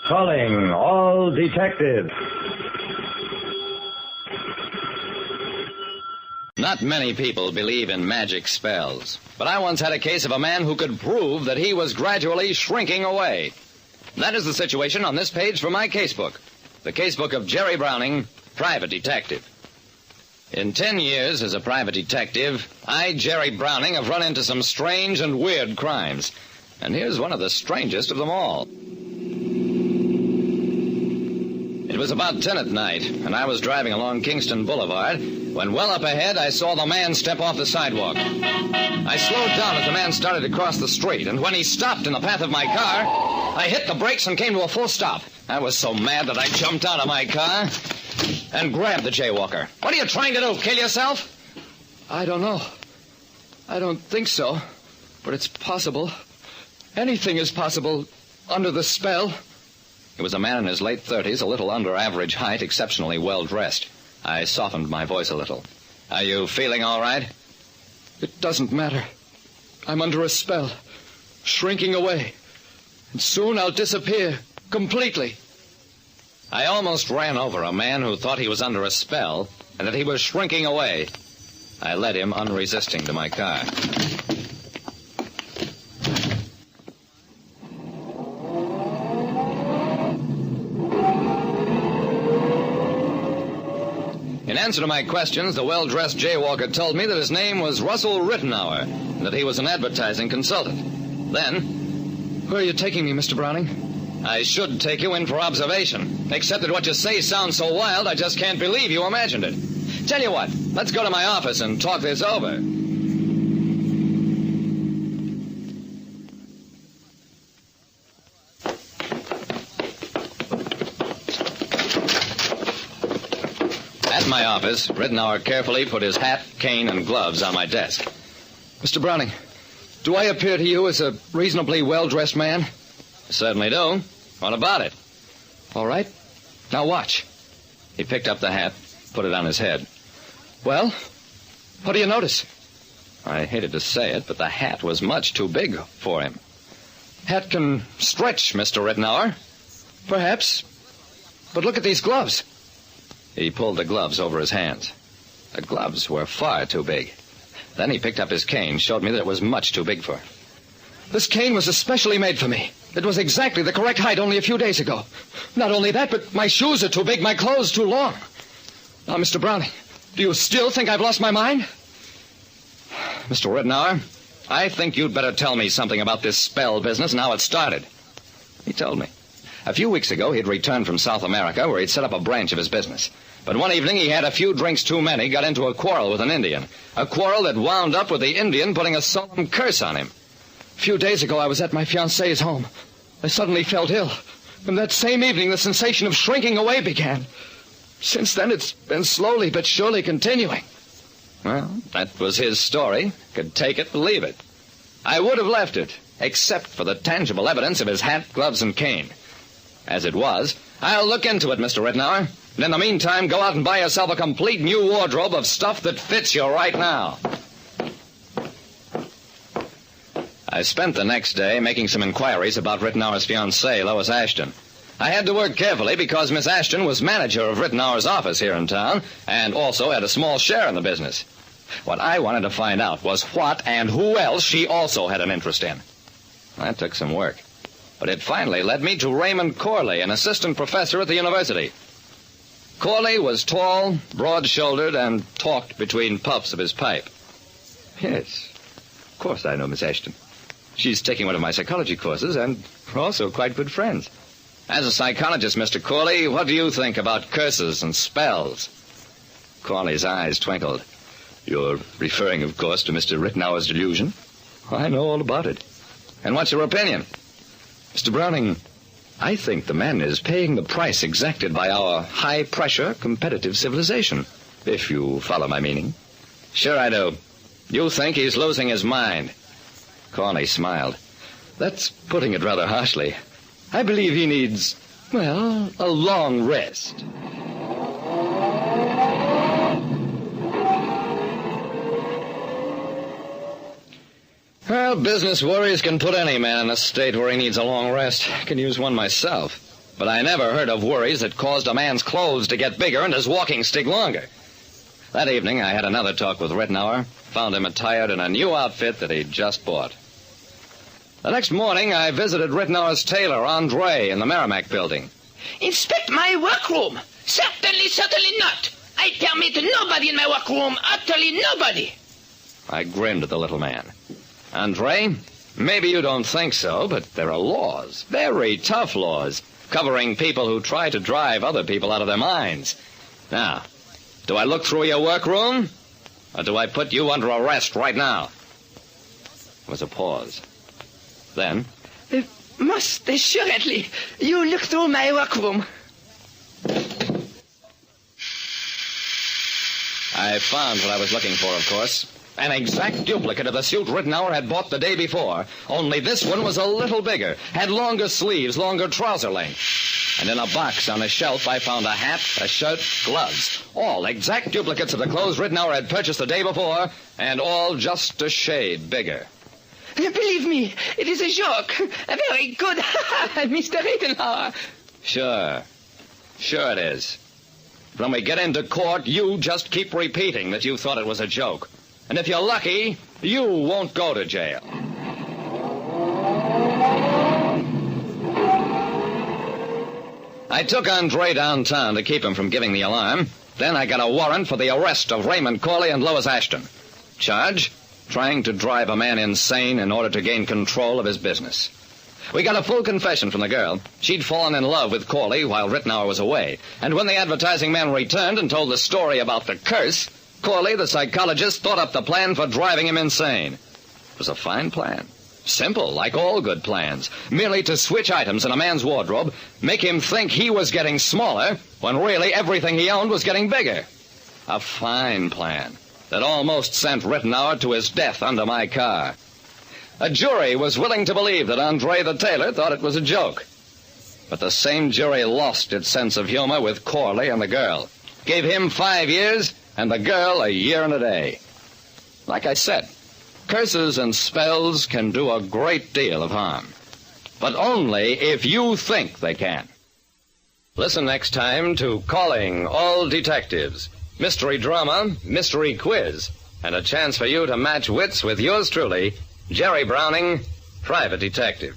Calling all detectives. Not many people believe in magic spells, but I once had a case of a man who could prove that he was gradually shrinking away. That is the situation on this page from my casebook, the casebook of Jerry Browning, private detective. In 10 years as a private detective, I, Jerry Browning, have run into some strange and weird crimes. And here's one of the strangest of them all. It was about 10 at night, and I was driving along Kingston Boulevard when well up ahead I saw the man step off the sidewalk. I slowed down as the man started to cross the street, and when he stopped in the path of my car, I hit the brakes and came to a full stop. I was so mad that I jumped out of my car and grabbed the jaywalker. What are you trying to do, kill yourself? I don't know. I don't think so, but it's possible. Anything is possible under the spell. He was a man in his late 30s, a little under average height, exceptionally well-dressed. I softened my voice a little. Are you feeling all right? It doesn't matter. I'm under a spell, shrinking away. And soon I'll disappear completely. I almost ran over a man who thought he was under a spell and that he was shrinking away. I led him unresisting to my car. In answer to my questions, the well-dressed jaywalker told me that his name was Russell Rittenauer and that he was an advertising consultant. Then, where are you taking me, Mr. Browning? I should take you in for observation, except that what you say sounds so wild I just can't believe you imagined it. Tell you what, let's go to my office and talk this over. At my office, Rittenauer carefully put his hat, cane, and gloves on my desk. Mr. Browning, do I appear to you as a reasonably well-dressed man? Certainly do. What about it? All right. Now watch. He picked up the hat, put it on his head. Well, what do you notice? I hated to say it, but the hat was much too big for him. Hat can stretch, Mr. Rittenauer. Perhaps. But look at these gloves. He pulled the gloves over his hands. The gloves were far too big. Then he picked up his cane, showed me that it was much too big for him. This cane was especially made for me. It was exactly the correct height only a few days ago. Not only that, but my shoes are too big, my clothes too long. Now, Mr. Browning, do you still think I've lost my mind? Mr. Rittenauer, I think you'd better tell me something about this spell business and how it started. He told me. A few weeks ago, he'd returned from South America, where he'd set up a branch of his business. But one evening, he had a few drinks too many, got into a quarrel with an Indian. A quarrel that wound up with the Indian putting a solemn curse on him. A few days ago, I was at my fiancée's home. I suddenly felt ill. And that same evening, the sensation of shrinking away began. Since then, it's been slowly but surely continuing. Well, that was his story. Could take it or leave it. I would have left it, except for the tangible evidence of his hat, gloves, and cane. As it was, I'll look into it, Mr. Rittenauer. And in the meantime, go out and buy yourself a complete new wardrobe of stuff that fits you right now. I spent the next day making some inquiries about Rittenauer's fiancée, Lois Ashton. I had to work carefully because Miss Ashton was manager of Rittenauer's office here in town and also had a small share in the business. What I wanted to find out was what and who else she also had an interest in. That took some work. But it finally led me to Raymond Corley, an assistant professor at the university. Corley was tall, broad-shouldered, and talked between puffs of his pipe. Yes, of course I know Miss Ashton. She's taking one of my psychology courses, and we're also quite good friends. As a psychologist, Mr. Corley, what do you think about curses and spells? Corley's eyes twinkled. You're referring, of course, to Mr. Rittenauer's delusion? I know all about it. And what's your opinion? Mr. Browning, I think the man is paying the price exacted by our high-pressure, competitive civilization, if you follow my meaning. Sure I do. You think he's losing his mind. Corley smiled. That's putting it rather harshly. I believe he needs, well, a long rest. Well, business worries can put any man in a state where he needs a long rest. I can use one myself. But I never heard of worries that caused a man's clothes to get bigger and his walking stick longer. That evening, I had another talk with Rittenauer, found him attired in a new outfit that he'd just bought. The next morning, I visited Rittenauer's tailor, Andre, in the Merrimack building. Inspect my workroom. Certainly not. I permit nobody in my workroom, utterly nobody. I grinned at the little man. Andre, maybe you don't think so, but there are laws, very tough laws, covering people who try to drive other people out of their minds. Now, do I look through your workroom, or do I put you under arrest right now? There was a pause. Then, Most assuredly. You look through my workroom. I found what I was looking for, of course. An exact duplicate of the suit Rittenauer had bought the day before, only this one was a little bigger, had longer sleeves, longer trouser length. And in a box on a shelf, I found a hat, a shirt, gloves, all exact duplicates of the clothes Rittenauer had purchased the day before, and all just a shade bigger. Believe me, it is a joke. A very good, Mr. Rittenauer. Sure it is. When we get into court, you just keep repeating that you thought it was a joke. And if you're lucky, you won't go to jail. I took Andre downtown to keep him from giving the alarm. Then I got a warrant for the arrest of Raymond Corley and Lois Ashton. Charge? Trying to drive a man insane in order to gain control of his business. We got a full confession from the girl. She'd fallen in love with Corley while Rittenauer was away. And when the advertising man returned and told the story about the curse, Corley, the psychologist, thought up the plan for driving him insane. It was a fine plan. Simple, like all good plans. Merely to switch items in a man's wardrobe, make him think he was getting smaller, when really everything he owned was getting bigger. A fine plan that almost sent Rittenauer to his death under my car. A jury was willing to believe that Andre the tailor thought it was a joke. But the same jury lost its sense of humor with Corley and the girl. Gave him 5 years, and the girl a year and a day. Like I said, curses and spells can do a great deal of harm. But only if you think they can. Listen next time to Calling All Detectives. Mystery drama, mystery quiz, and a chance for you to match wits with yours truly, Jerry Browning, Private Detective.